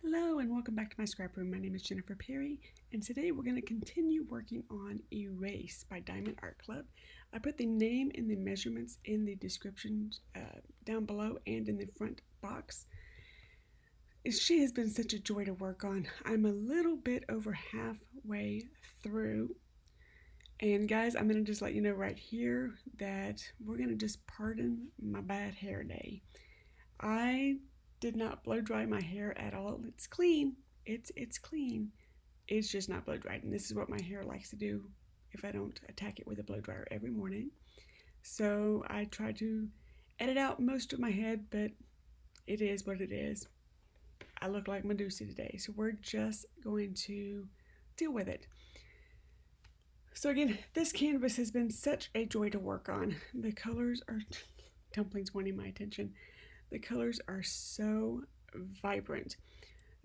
Hello and welcome back to my scrap room. My name is Jennifer Perry and today we're going to continue working on Erase by Diamond Art Club. I put the name and the measurements in the description down below and in the front box. She has been such a joy to work on. I'm a little bit over halfway through. And guys, I'm going to just let you know right here that we're going to just pardon my bad hair day. I did not blow dry my hair at all. It's clean. It's clean. It's just not blow dried. And this is what my hair likes to do if I don't attack it with a blow dryer every morning. So I try to edit out most of my head, but it is what it is. I look like Medusa today, so we're just going to deal with it. So again, this canvas has been such a joy to work on. The colors are, dumplings wanting my attention. The colors are so vibrant.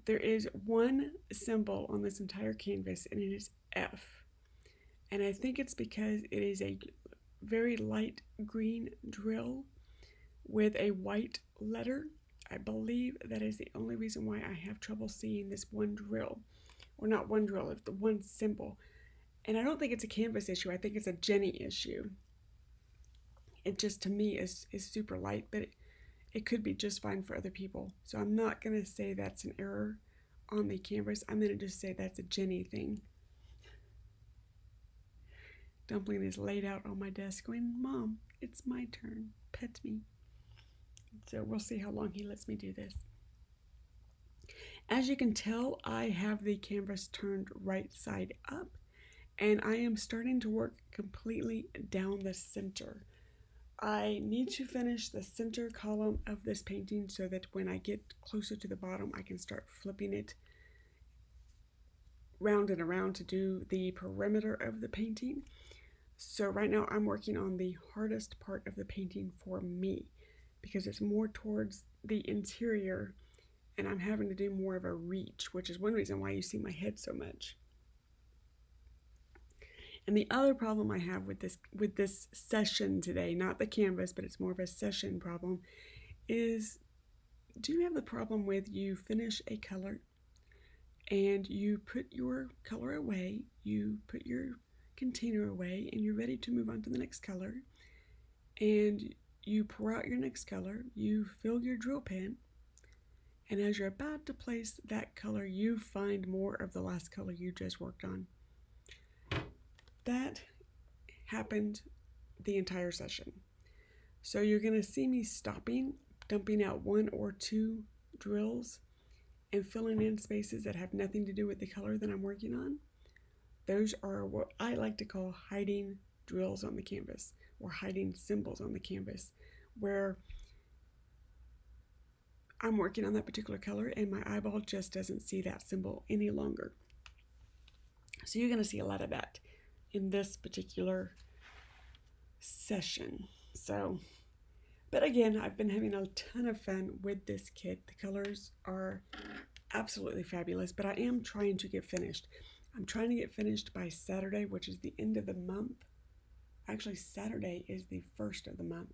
There is one symbol on this entire canvas and it is F. And I think it's because it is a very light green drill with a white letter. I believe that is the only reason why I have trouble seeing this one drill. Or not one drill, it's the one symbol. And I don't think it's a canvas issue, I think it's a Jenny issue. It just to me is super light, but it could be just fine for other people. So I'm not going to say that's an error on the canvas. I'm going to just say that's a Jenny thing. Dumpling is laid out on my desk going, Mom, it's my turn. Pet me. So we'll see how long he lets me do this. As you can tell, I have the canvas turned right side up and I am starting to work completely down the center. I need to finish the center column of this painting so that when I get closer to the bottom, I can start flipping it round and around to do the perimeter of the painting. So right now I'm working on the hardest part of the painting for me because it's more towards the interior and I'm having to do more of a reach, which is one reason why you see my head so much. And the other problem I have with this session today, not the canvas, but it's more of a session problem, is do you have the problem with you finish a color and you put your color away, you put your container away, and you're ready to move on to the next color, and you pour out your next color, you fill your drill pen, and as you're about to place that color, you find more of the last color you just worked on. That happened the entire session. So you're going to see me stopping, dumping out one or two drills, and filling in spaces that have nothing to do with the color that I'm working on. Those are what I like to call hiding drills on the canvas, or hiding symbols on the canvas, where I'm working on that particular color and my eyeball just doesn't see that symbol any longer. So you're going to see a lot of that in this particular session. So, but again, I've been having a ton of fun with this kit. The colors are absolutely fabulous, but I am trying to get finished. I'm trying to get finished by Saturday, which is the end of the month. Actually, Saturday is the 1st of the month.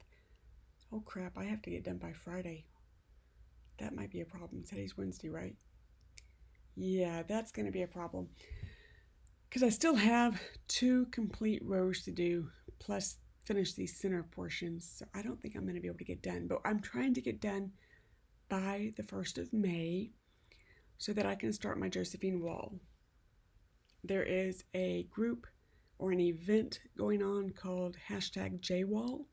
Oh crap, I have to get done by Friday. That might be a problem. Today's Wednesday, right? Yeah, that's going to be a problem. Because I still have 2 complete rows to do, plus finish these center portions. So I don't think I'm going to be able to get done. But I'm trying to get done by the 1st of May so that I can start my Josephine wall. There is a group or an event going on called #JWall,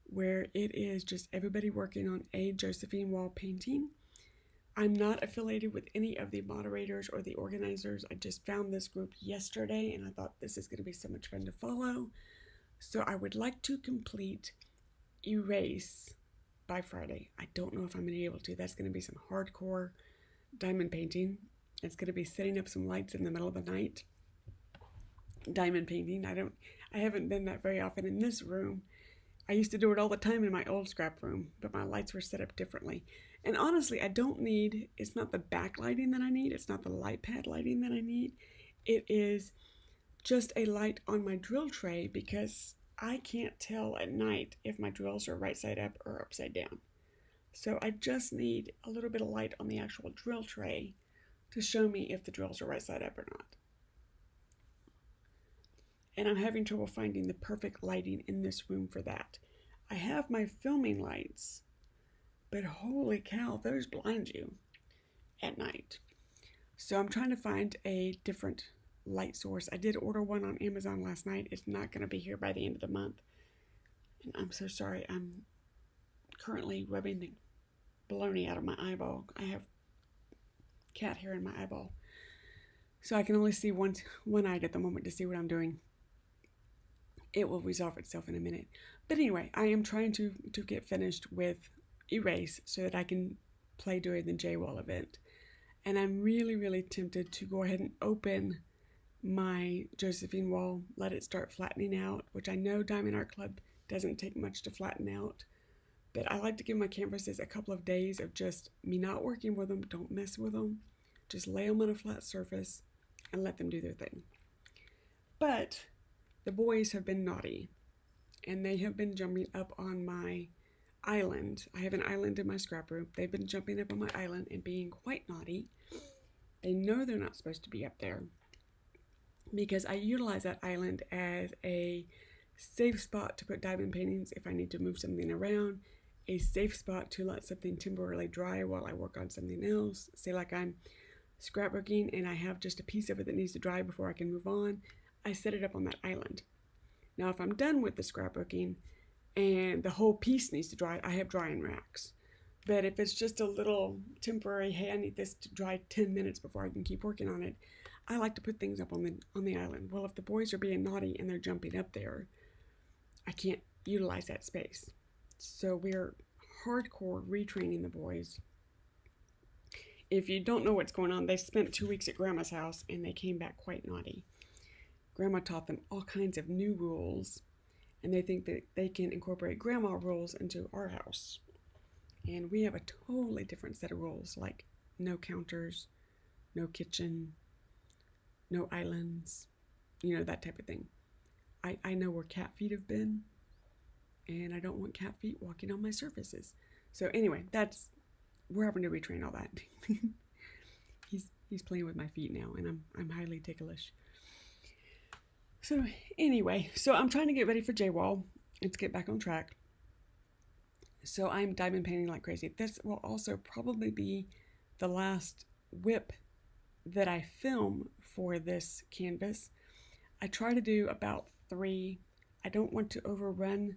where it is just everybody working on a Josephine wall painting. I'm not affiliated with any of the moderators or the organizers. I just found this group yesterday and I thought this is going to be so much fun to follow. So I would like to complete Erase by Friday. I don't know if I'm going to be able to. That's going to be some hardcore diamond painting. It's going to be setting up some lights in the middle of the night. Diamond painting. I haven't done that very often in this room. I used to do it all the time in my old scrap room, but my lights were set up differently. And honestly, it's not the backlighting that I need, it's not the light pad lighting that I need. It is just a light on my drill tray because I can't tell at night if my drills are right side up or upside down. So I just need a little bit of light on the actual drill tray to show me if the drills are right side up or not. And I'm having trouble finding the perfect lighting in this room for that. I have my filming lights, but holy cow, those blind you at night. So I'm trying to find a different light source. I did order one on Amazon last night. It's not going to be here by the end of the month. And I'm so sorry. I'm currently rubbing the baloney out of my eyeball. I have cat hair in my eyeball. So I can only see one eye at the moment to see what I'm doing. It will resolve itself in a minute. But anyway, I am trying to get finished with Erase so that I can play during the J-Wall event. And I'm really, really tempted to go ahead and open my Josephine wall, let it start flattening out, which I know Diamond Art Club doesn't take much to flatten out. But I like to give my canvases a couple of days of just me not working with them, don't mess with them, just lay them on a flat surface and let them do their thing. But the boys have been naughty, and they have been jumping up on my island. I have an island in my scrap room. They've been jumping up on my island and being quite naughty. They know they're not supposed to be up there because I utilize that island as a safe spot to put diamond paintings if I need to move something around, a safe spot to let something temporarily dry while I work on something else. Say like I'm scrapbooking and I have just a piece of it that needs to dry before I can move on, I set it up on that island. Now if I'm done with the scrapbooking and the whole piece needs to dry, I have drying racks. But if it's just a little temporary, hey, I need this to dry 10 minutes before I can keep working on it, I like to put things up on the island. Well, if the boys are being naughty and they're jumping up there, I can't utilize that space. So we're hardcore retraining the boys. If you don't know what's going on, they spent 2 weeks at Grandma's house and they came back quite naughty. Grandma taught them all kinds of new rules, and they think that they can incorporate Grandma rules into our house. And we have a totally different set of rules, like no counters, no kitchen, no islands, that type of thing. I know where cat feet have been, and I don't want cat feet walking on my surfaces. So anyway, we're having to retrain all that. He's playing with my feet now, and I'm highly ticklish. So anyway, I'm trying to get ready for J-Wall. Let's get back on track. So I'm diamond painting like crazy. This will also probably be the last WIP that I film for this canvas. I try to do about 3. I don't want to overrun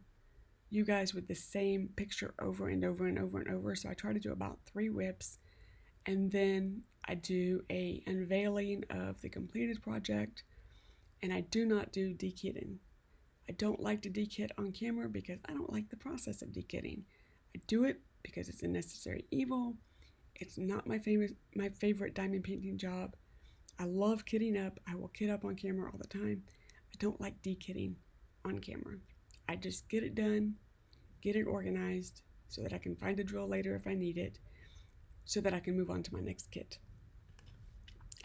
you guys with the same picture over and over and over and over. So I try to do about 3 WIPs, and then I do a unveiling of the completed project. And I do not do dekitting. I don't like to dekit on camera because I don't like the process of dekitting. I do it because it's a necessary evil. It's not my favorite diamond painting job. I love kitting up. I will kit up on camera all the time. I don't like dekitting on camera. I just get it done, get it organized so that I can find a drill later if I need it, so that I can move on to my next kit.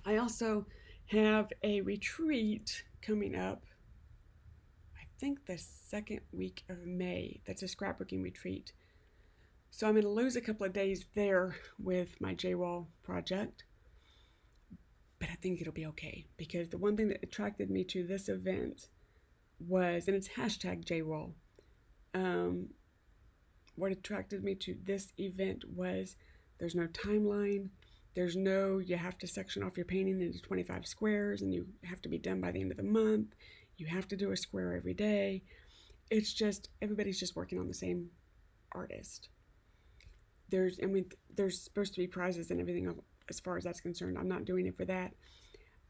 I also have a retreat coming up, I think the 2nd week of May. That's a scrapbooking retreat. So I'm going to lose a couple of days there with my J-Wall project, but I think it'll be okay, because the one thing that attracted me to this event was, and it's hashtag J-Wall, what attracted me to this event was there's no timeline. There's no, you have to section off your painting into 25 squares and you have to be done by the end of the month. You have to do a square every day. It's just, everybody's just working on the same artist. There's supposed to be prizes and everything as far as that's concerned. I'm not doing it for that.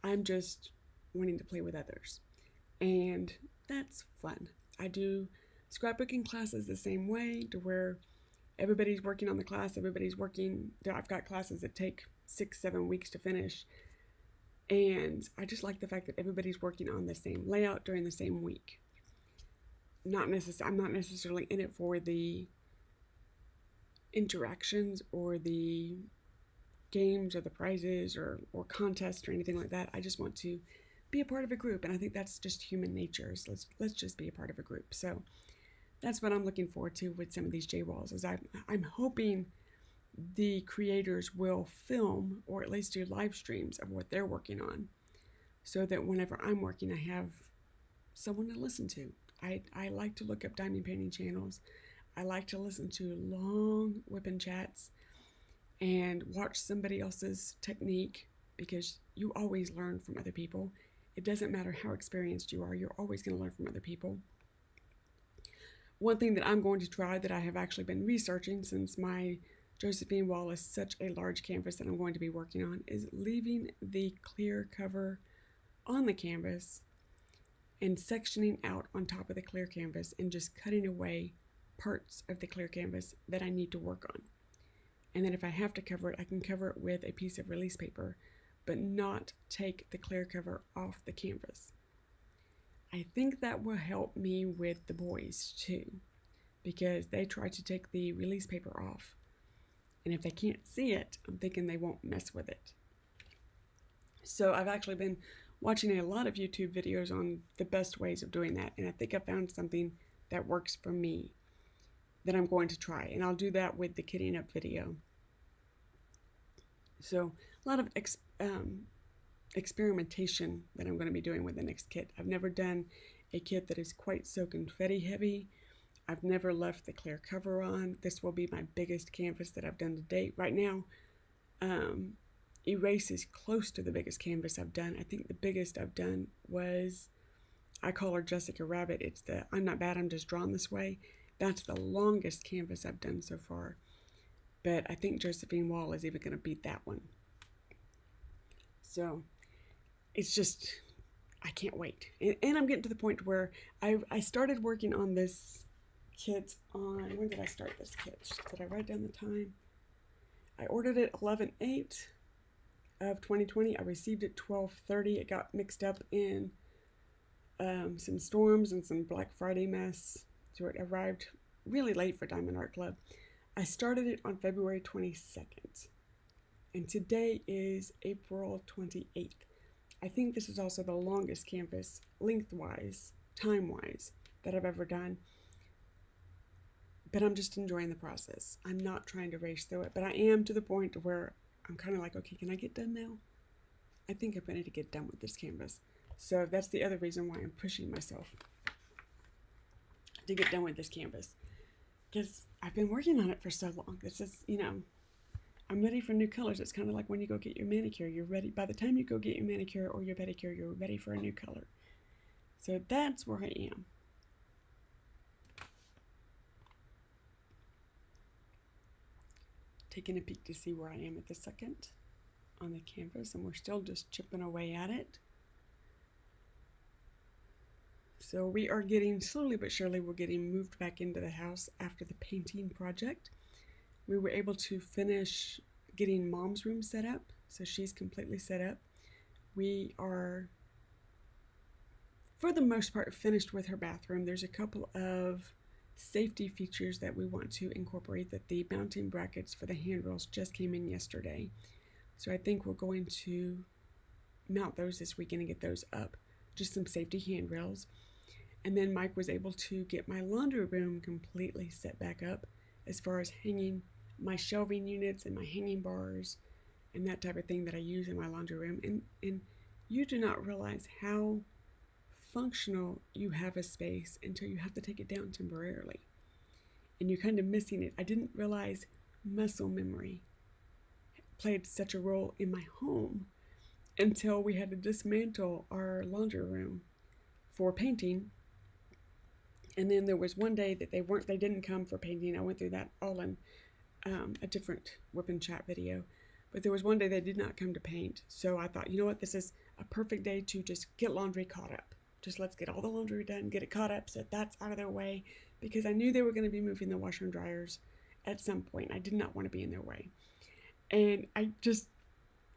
I'm just wanting to play with others. And that's fun. I do scrapbooking classes the same way, to where everybody's working on the class, I've got classes that take 6-7 weeks to finish. And I just like the fact that everybody's working on the same layout during the same week. I'm not necessarily in it for the interactions or the games or the prizes or contests or anything like that. I just want to be a part of a group, and I think that's just human nature. So let's just be a part of a group. So that's what I'm looking forward to with some of these J-Walls, is I'm hoping the creators will film or at least do live streams of what they're working on, so that whenever I'm working, I have someone to listen to. I like to look up diamond painting channels. I like to listen to long WIP chats and watch somebody else's technique, because you always learn from other people. It doesn't matter how experienced you are, you're always going to learn from other people. One thing that I'm going to try, that I have actually been researching since my Josephine wall is such a large canvas that I'm going to be working on, is leaving the clear cover on the canvas and sectioning out on top of the clear canvas and just cutting away parts of the clear canvas that I need to work on. And then if I have to cover it, I can cover it with a piece of release paper, but not take the clear cover off the canvas. I think that will help me with the boys too, because they try to take the release paper off, and if they can't see it, I'm thinking they won't mess with it. So I've actually been watching a lot of YouTube videos on the best ways of doing that, and I think I found something that works for me that I'm going to try, and I'll do that with the kitting up video. So a lot of experimentation that I'm going to be doing with the next kit. I've never done a kit that is quite so confetti heavy. I've never left the clear cover on. This will be my biggest canvas that I've done to date. Right now, Erase is close to the biggest canvas I've done. I think the biggest I've done was, I call her Jessica Rabbit. It's the I'm Not Bad, I'm Just Drawn This Way. That's the longest canvas I've done so far. But I think Josephine Wall is even going to beat that one. So it's just, I can't wait. And I'm getting to the point where I started working on this kit on, when did I start this kit? Did I write down the time? I ordered it 11/8 of 2020. I received it 12/30. It got mixed up in some storms and some Black Friday mess. So it arrived really late for Diamond Art Club. I started it on February 22nd. And today is April 28th. I think this is also the longest canvas, lengthwise, time-wise, that I've ever done. But I'm just enjoying the process. I'm not trying to race through it, but I am to the point where I'm kind of like, okay, can I get done now? I think I'm ready to get done with this canvas. So that's the other reason why I'm pushing myself to get done with this canvas, because I've been working on it for so long. This is, I'm ready for new colors. It's kind of like when you go get your manicure. You're ready. By the time you go get your manicure or your pedicure, you're ready for a new color. So that's where I am. Taking a peek to see where I am at the second on the canvas, and we're still just chipping away at it. So we are getting, slowly but surely, we're getting moved back into the house after the painting project. We were able to finish getting Mom's room set up, so she's completely set up. We are, for the most part, finished with her bathroom. There's a couple of safety features that we want to incorporate, that the mounting brackets for the handrails just came in yesterday. So I think we're going to mount those this weekend and get those up. Just some safety handrails. And then Mike was able to get my laundry room completely set back up as far as hanging my shelving units and my hanging bars and that type of thing that I use in my laundry room. And you do not realize how functional you have a space until you have to take it down temporarily. And you're kind of missing it. I didn't realize muscle memory played such a role in my home until we had to dismantle our laundry room for painting. And then there was one day that they didn't come for painting. I went through that all in a different WIP and Chat video. But there was one day they did not come to paint. So I thought, you know what, this is a perfect day to just get laundry caught up. Just let's get all the laundry done, get it caught up so that's out of their way. Because I knew they were going to be moving the washer and dryers at some point. I did not want to be in their way. And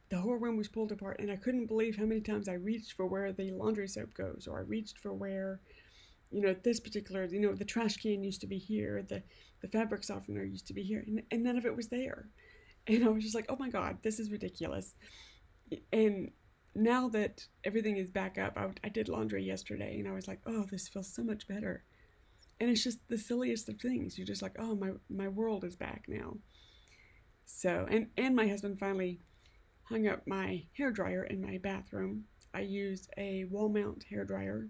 the whole room was pulled apart, and I couldn't believe how many times I reached for where the laundry soap goes, or I reached for where, this particular, the trash can used to be here, the fabric softener used to be here, and none of it was there. And I was just like, oh my God, this is ridiculous. And now that everything is back up, I did laundry yesterday, and I was like, oh, this feels so much better. And it's just the silliest of things. You're just like, oh, my world is back now. So, and my husband finally hung up my hair dryer in my bathroom. I used a wall mount hair dryer.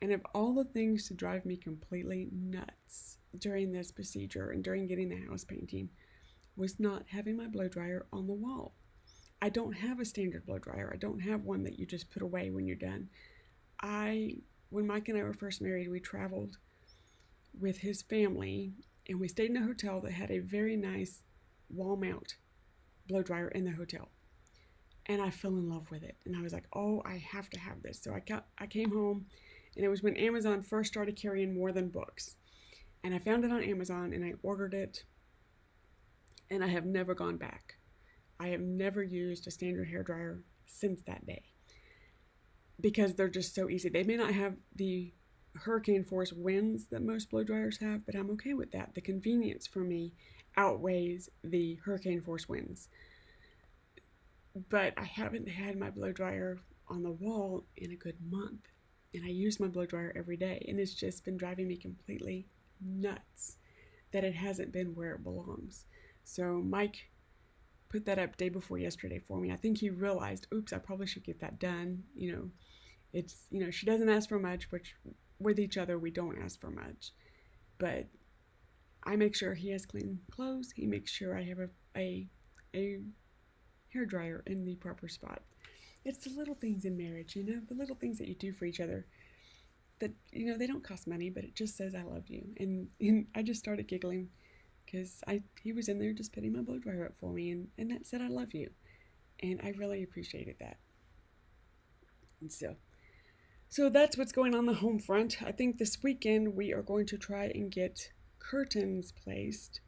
And of all the things to drive me completely nuts during this procedure and during getting the house painting was not having my blow dryer on the wall. I don't have a standard blow dryer. I don't have one that you just put away when you're done. When Mike and I were first married, we traveled with his family and we stayed in a hotel that had a very nice wall mount blow dryer in the hotel. And I fell in love with it. And I was like, oh, I have to have this. So I came home, and it was when Amazon first started carrying more than books. And I found it on Amazon and I ordered it, and I have never gone back. I have never used a standard hairdryer since that day because they're just so easy. They may not have the hurricane force winds that most blow dryers have, but I'm okay with that. The convenience for me outweighs the hurricane force winds. But I haven't had my blow dryer on the wall in a good month, and I use my blow dryer every day, and it's just been driving me completely nuts that it hasn't been where it belongs. So Mike put that up day before yesterday for me. I think he realized, oops, I probably should get that done. She doesn't ask for much, which with each other we don't ask for much. But I make sure he has clean clothes. He makes sure I have a hair dryer in the proper spot. It's the little things in marriage, the little things that you do for each other that, they don't cost money, but it just says I love you. And I just started giggling because he was in there just putting my blow dryer up for me, and that said I love you. And I really appreciated that. And so that's what's going on the home front. I think this weekend we are going to try and get curtains placed.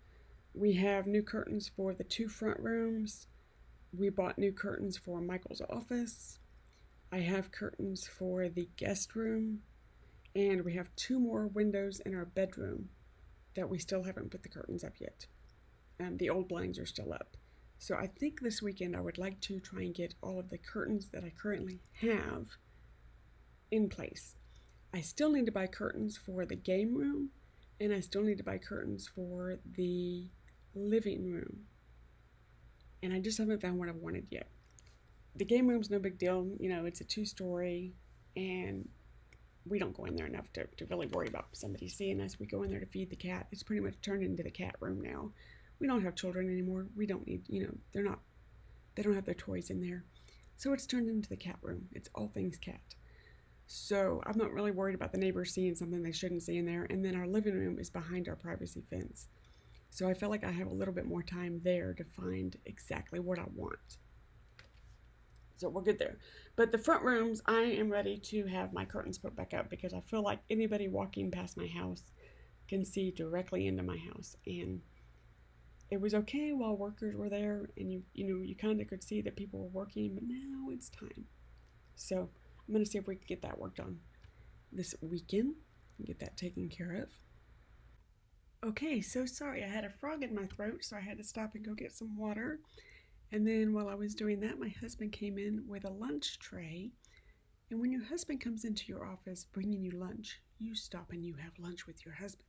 We have new curtains for the 2 front rooms. We bought new curtains for Michael's office. I have curtains for the guest room. And we have 2 more windows in our bedroom that we still haven't put the curtains up yet. The old blinds are still up. So I think this weekend I would like to try and get all of the curtains that I currently have in place. I still need to buy curtains for the game room, and I still need to buy curtains for the living room. And I just haven't found what I wanted yet. The game room's no big deal. It's a 2-story, and we don't go in there enough to really worry about somebody seeing us. We go in there to feed the cat. It's pretty much turned into the cat room now. We don't have children anymore. We don't need, they don't have their toys in there. So it's turned into the cat room. It's all things cat. So I'm not really worried about the neighbors seeing something they shouldn't see in there. And then our living room is behind our privacy fence. So I feel like I have a little bit more time there to find exactly what I want. So we're good there. But the front rooms, I am ready to have my curtains put back up because I feel like anybody walking past my house can see directly into my house. And it was okay while workers were there, and you kind of could see that people were working, but now it's time. So I'm going to see if we can get that worked on this weekend and get that taken care of. Okay, so sorry, I had a frog in my throat, so I had to stop and go get some water. And then while I was doing that, my husband came in with a lunch tray. And when your husband comes into your office bringing you lunch, you stop and you have lunch with your husband.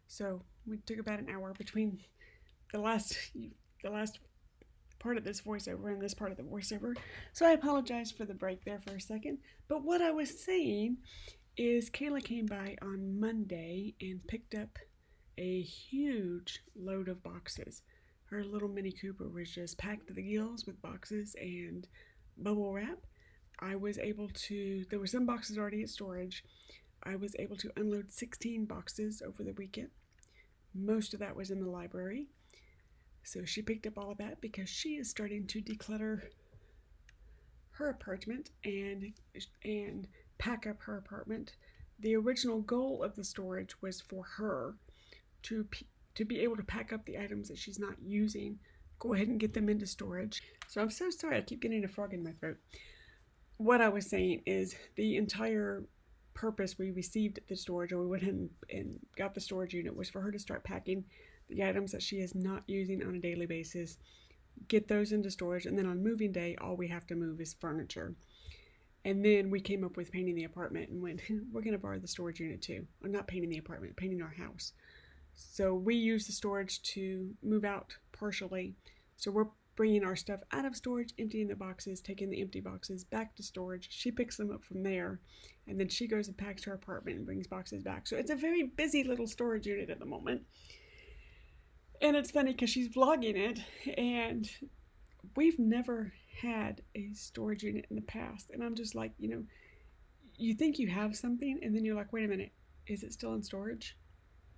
So we took about an hour between the last part of this voiceover and this part of the voiceover. So I apologize for the break there for a second. But what I was saying is Kayla came by on Monday and picked up a huge load of boxes. Her little Mini Cooper was just packed to the gills with boxes and bubble wrap. There were some boxes already at storage. I was able to unload 16 boxes over the weekend. Most of that was in the library. So she picked up all of that because she is starting to declutter her apartment and pack up her apartment. The original goal of the storage was for her to be able to pack up the items that she's not using, go ahead and get them into storage. So I'm so sorry, I keep getting a frog in my throat. What I was saying is the entire purpose we received the storage, or we went ahead and got the storage unit, was for her to start packing the items that she is not using on a daily basis, get those into storage, and then on moving day, all we have to move is furniture. And then we came up with painting the apartment and went, we're going to borrow the storage unit too. Or not painting the apartment, painting our house. So we use the storage to move out partially. So we're bringing our stuff out of storage, emptying the boxes, taking the empty boxes back to storage. She picks them up from there, and then she goes and packs her apartment and brings boxes back. So it's a very busy little storage unit at the moment. And it's funny because she's vlogging it, and we've never had a storage unit in the past. And I'm just like, you think you have something, and then you're like, wait a minute, is it still in storage?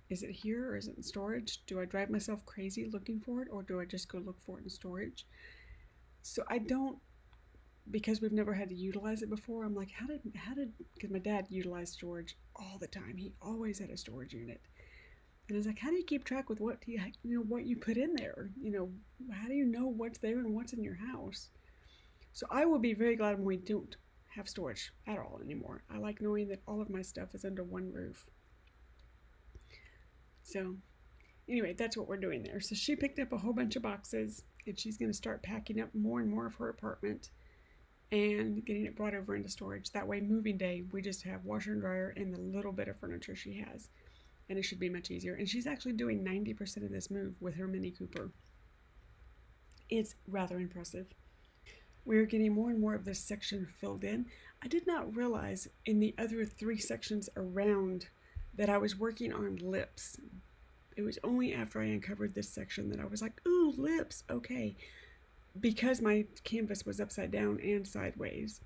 Is it here or is it in storage? Do I drive myself crazy looking for it, or do I just go look for it in storage? So I don't, because we've never had to utilize it before, I'm like, how did, because my dad utilized storage all the time. He always had a storage unit. And I was like, how do you keep track with what you put in there? How do you know what's there and what's in your house? So I will be very glad when we don't have storage at all anymore. I like knowing that all of my stuff is under one roof. So anyway, that's what we're doing there. So she picked up a whole bunch of boxes, and she's going to start packing up more and more of her apartment and getting it brought over into storage. That way, moving day, we just have washer and dryer and the little bit of furniture she has. And it should be much easier. And she's actually doing 90% of this move with her Mini Cooper. It's rather impressive. We're getting more and more of this section filled in. I did not realize in the other 3 sections around that I was working on lips. It was only after I uncovered this section that I was like, ooh, lips, okay. Because my canvas was upside down and sideways.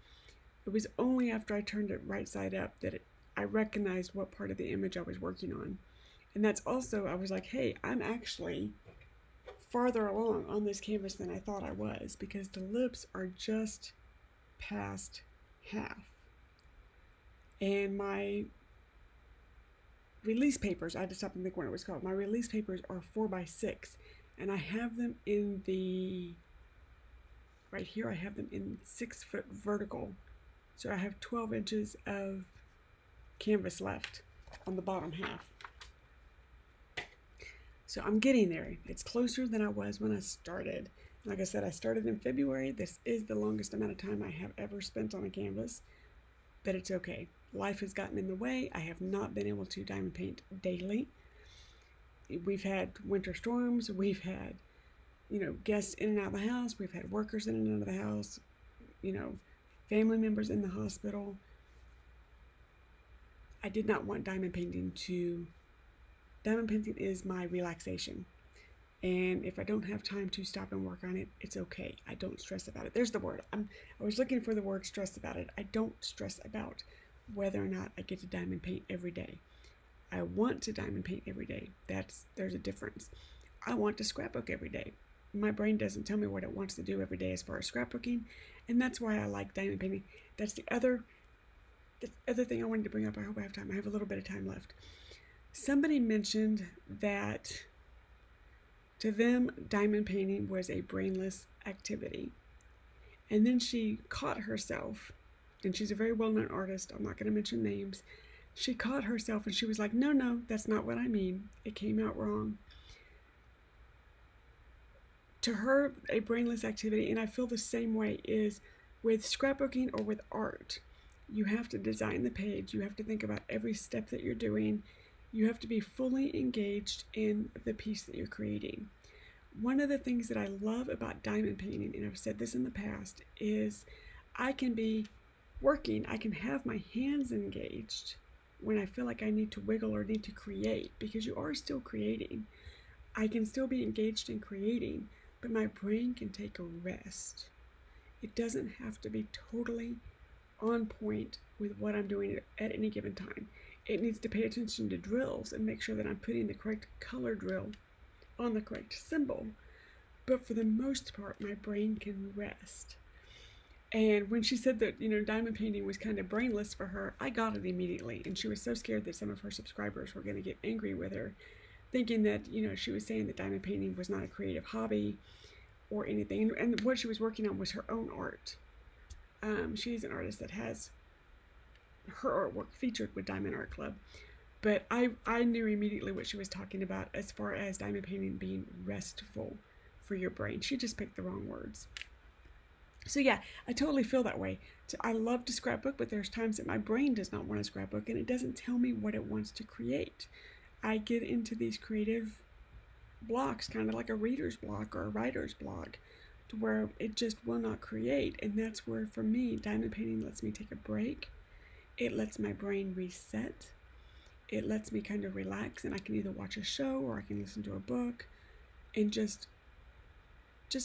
It was only after I turned it right side up that I recognized what part of the image I was working on. And that's also, I was like, hey, I'm actually farther along on this canvas than I thought I was, because the lips are just past half. And my release papers, I had to stop and think what it was called. My release papers are 4x6, and I have them in right here, I have them in 6-foot vertical. So I have 12 inches of canvas left on the bottom half. So I'm getting there. It's closer than I was when I started. Like I said, I started in February. This is the longest amount of time I have ever spent on a canvas, but it's okay. Life has gotten in the way. I have not been able to diamond paint daily. We've had winter storms. We've had, guests in and out of the house. We've had workers in and out of the house, family members in the hospital. I did not want diamond painting is my relaxation. And if I don't have time to stop and work on it, it's okay. I don't stress about it. There's the word. I was looking for the word stress about it. I don't stress about whether or not I get to diamond paint every day. I want to diamond paint every day. There's a difference. I want to scrapbook every day. My brain doesn't tell me what it wants to do every day as far as scrapbooking, and that's why I like diamond painting. That's the other thing I wanted to bring up. I hope I have time. I have a little bit of time left. Somebody mentioned that to them, diamond painting was a brainless activity. And then she caught herself, and she's a very well-known artist. I'm not going to mention names. She caught herself and she was like, no, that's not what I mean. It came out wrong. To her, a brainless activity, and I feel the same way, is with scrapbooking or with art. You have to design the page. You have to think about every step that you're doing. You have to be fully engaged in the piece that you're creating. One of the things that I love about diamond painting, and I've said this in the past, is I can be working, I can have my hands engaged when I feel like I need to wiggle or need to create, because you are still creating. I can still be engaged in creating, but my brain can take a rest. It doesn't have to be totally on point with what I'm doing at any given time. It needs to pay attention to drills and make sure that I'm putting the correct color drill on the correct symbol. But for the most part, my brain can rest. And when she said that, diamond painting was kind of brainless for her, I got it immediately. And she was so scared that some of her subscribers were going to get angry with her, thinking that, she was saying that diamond painting was not a creative hobby or anything. And what she was working on was her own art. She's an artist that has her artwork featured with Diamond Art Club. But I knew immediately what she was talking about as far as diamond painting being restful for your brain. She just picked the wrong words. So yeah, I totally feel that way. So I love to scrapbook, but there's times that my brain does not want to scrapbook and it doesn't tell me what it wants to create. I get into these creative blocks, kind of like a reader's block or a writer's block, to where it just will not create. And that's where, for me, diamond painting lets me take a break. It lets my brain reset. It lets me kind of relax, and I can either watch a show or I can listen to a book and just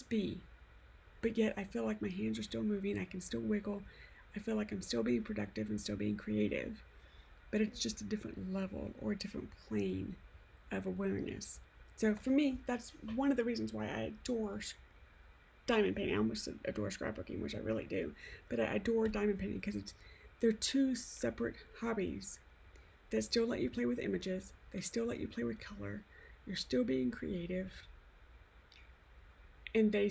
be. But yet I feel like my hands are still moving. I can still wiggle. I feel like I'm still being productive and still being creative. But it's just a different level or a different plane of awareness. So for me, that's one of the reasons why I adore diamond painting. I almost adore scrapbooking, which I really do. But I adore diamond painting because they're two separate hobbies that still let you play with images. They still let you play with color. You're still being creative. And they,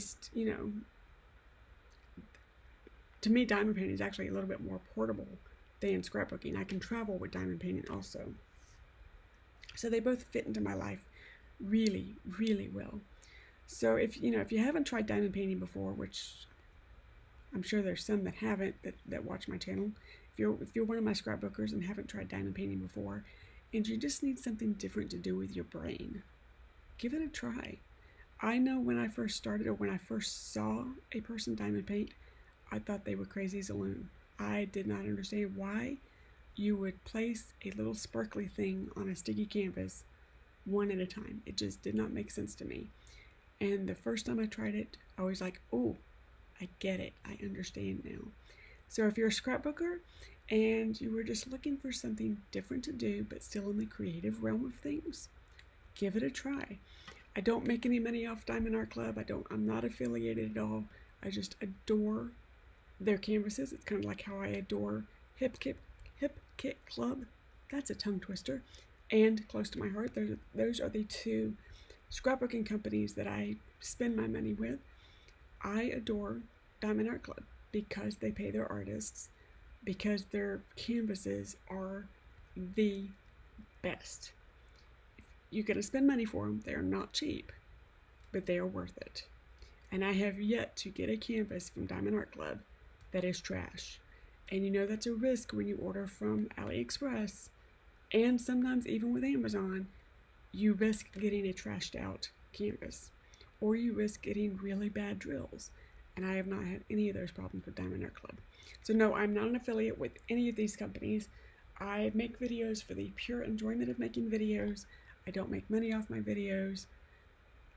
to me, diamond painting is actually a little bit more portable than scrapbooking. I can travel with diamond painting also. So they both fit into my life really, really well. So if you haven't tried diamond painting before, which I'm sure there's some that haven't that watch my channel, if you're one of my scrapbookers and haven't tried diamond painting before, and you just need something different to do with your brain, give it a try. I know when I first started, or when I first saw a person diamond paint, I thought they were crazy as a loon. I did not understand why you would place a little sparkly thing on a sticky canvas one at a time. It just did not make sense to me. And the first time I tried it, I was like, oh, I get it. I understand now. So if you're a scrapbooker and you were just looking for something different to do, but still in the creative realm of things, give it a try. I don't make any money off Diamond Art Club. I'm not affiliated at all. I just adore their canvases. It's kind of like how I adore Hip Kit Club. That's a tongue twister. And close to my heart, those are the two scrapbooking companies that I spend my money with. I adore Diamond Art Club because they pay their artists, because their canvases are the best. You're going to spend money for them. They are not cheap, but they are worth it. And I have yet to get a canvas from Diamond Art Club that is trash. And that's a risk when you order from AliExpress, and sometimes even with Amazon. You risk getting a trashed out canvas, or you risk getting really bad drills. And I have not had any of those problems with Diamond Art Club. So no, I'm not an affiliate with any of these companies. I make videos for the pure enjoyment of making videos. I don't make money off my videos.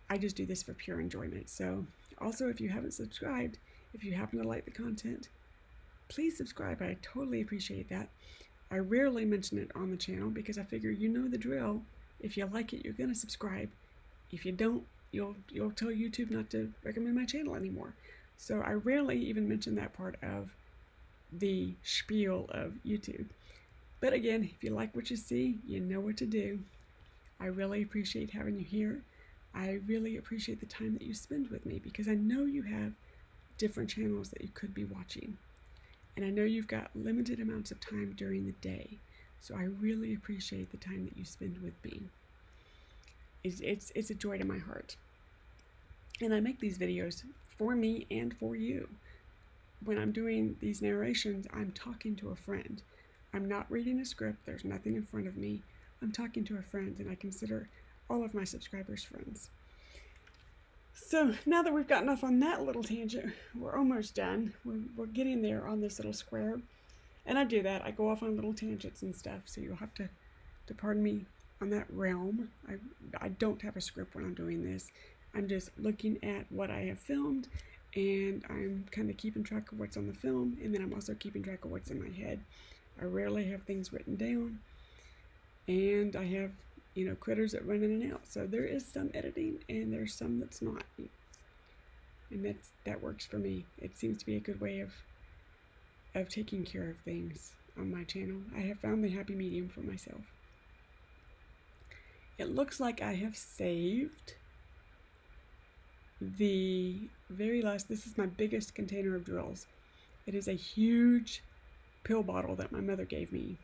I just do this for pure enjoyment. So also, if you haven't subscribed, if you happen to like the content, please subscribe. I totally appreciate that. I rarely mention it on the channel because I figure you know the drill. If you like it, you're going to subscribe. If you don't, you'll tell YouTube not to recommend my channel anymore. So I rarely even mention that part of the spiel of YouTube. But again, if you like what you see, you know what to do. I really appreciate having you here. I really appreciate the time that you spend with me, because I know you have different channels that you could be watching. And I know you've got limited amounts of time during the day. So I really appreciate the time that you spend with me. It's a joy to my heart. And I make these videos for me and for you. When I'm doing these narrations, I'm talking to a friend. I'm not reading a script. There's nothing in front of me. I'm talking to a friend, and I consider all of my subscribers friends. So now that we've gotten off on that little tangent, we're almost done. We're getting there on this little square. And I do that. I go off on little tangents and stuff, so you'll have to pardon me on that realm. I don't have a script when I'm doing this. I'm just looking at what I have filmed, and I'm kind of keeping track of what's on the film, and then I'm also keeping track of what's in my head. I rarely have things written down, and I have, critters that run in and out. So there is some editing, and there's some that's not. And that works for me. It seems to be a good way of taking care of things on my channel. I have found the happy medium for myself. It looks like I have saved the very last. This is my biggest container of drills. It is a huge pill bottle that my mother gave me,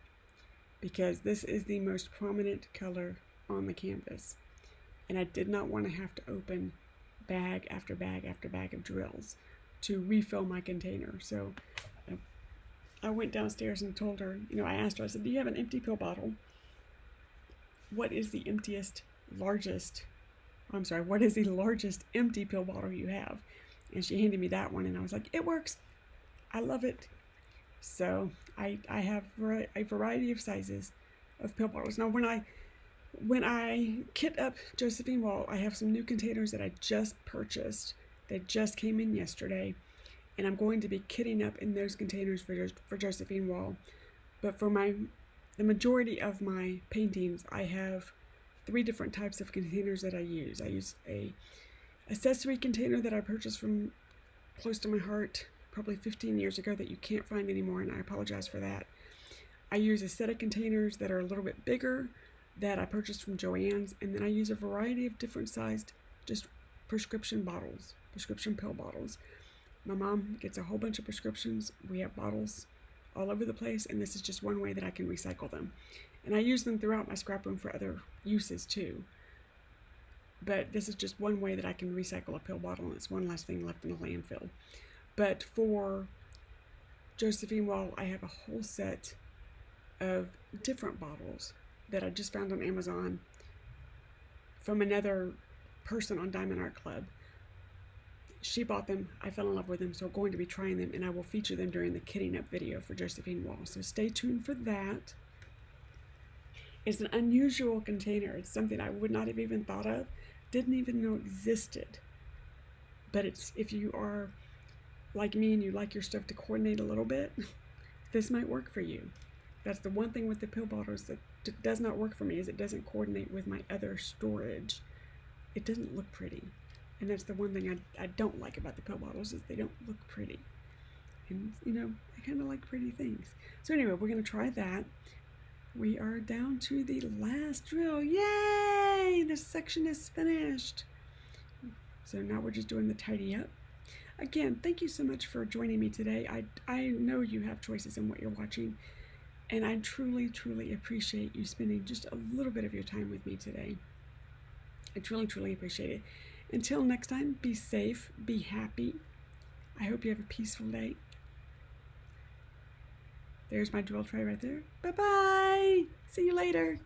because this is the most prominent color on the canvas, and I did not want to have to open bag after bag after bag of drills to refill my container. So I went downstairs and told her, I asked her, I said, do you have an empty pill bottle? What is the emptiest, largest I'm sorry, what is the largest empty pill bottle you have? And she handed me that one, and I was like, it works. I love it. So I have a variety of sizes of pill bottles. Now, when I kit up Josephine Wall, I have some new containers that I just purchased. They just came in yesterday, and I'm going to be kitting up in those containers for Josephine Wall. But for the majority of my paintings, I have 3 different types of containers that I use. I use a accessory container that I purchased from close to my heart probably 15 years ago that you can't find anymore, and I apologize for that. I use a set of containers that are a little bit bigger that I purchased from Joann's, and then I use a variety of different sized just prescription pill bottles. My mom gets a whole bunch of prescriptions. We have bottles all over the place, and this is just one way that I can recycle them. And I use them throughout my scrap room for other uses too. But this is just one way that I can recycle a pill bottle, and it's one less thing left in the landfill. But for Josephine Wall, I have a whole set of different bottles that I just found on Amazon from another person on Diamond Art Club. She bought them, I fell in love with them, so I'm going to be trying them, and I will feature them during the kitting up video for Josephine Wall. So stay tuned for that. It's an unusual container. It's something I would not have even thought of, didn't even know existed. But it's, if you are like me and you like your stuff to coordinate a little bit, this might work for you. That's the one thing with the pill bottles that does not work for me, is it doesn't coordinate with my other storage. It doesn't look pretty. And that's the one thing I don't like about the pill bottles, is they don't look pretty. And, you know, I kind of like pretty things. So anyway, we're going to try that. We are down to the last drill. Yay! This section is finished. So now we're just doing the tidy up. Again, thank you so much for joining me today. I know you have choices in what you're watching, and I truly, truly appreciate you spending just a little bit of your time with me today. I truly, truly appreciate it. Until next time, be safe, be happy. I hope you have a peaceful day. There's my drill tray right there. Bye-bye. See you later.